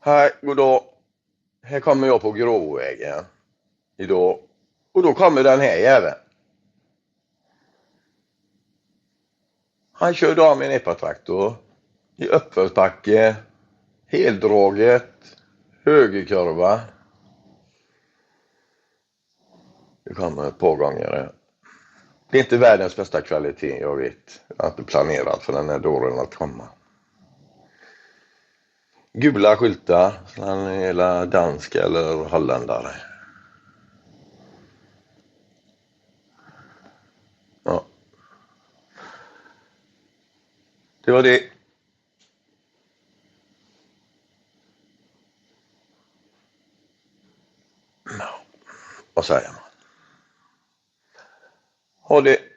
Hej, goddag. Här kommer jag på Gråbovägen idag. Och då kommer den här jäveln. Han körde av med en Epa-traktor i uppförsbacke, Heldraget, högerkurva. Det kommer ett par gånger. Det är inte världens bästa kvalitet, jag vet. Jag har inte planerat för den här dåren att komma. Gula skyltar, så han är hela dansk eller holländare. Ja. Det var det. Ja. Vad säger man? Ha det.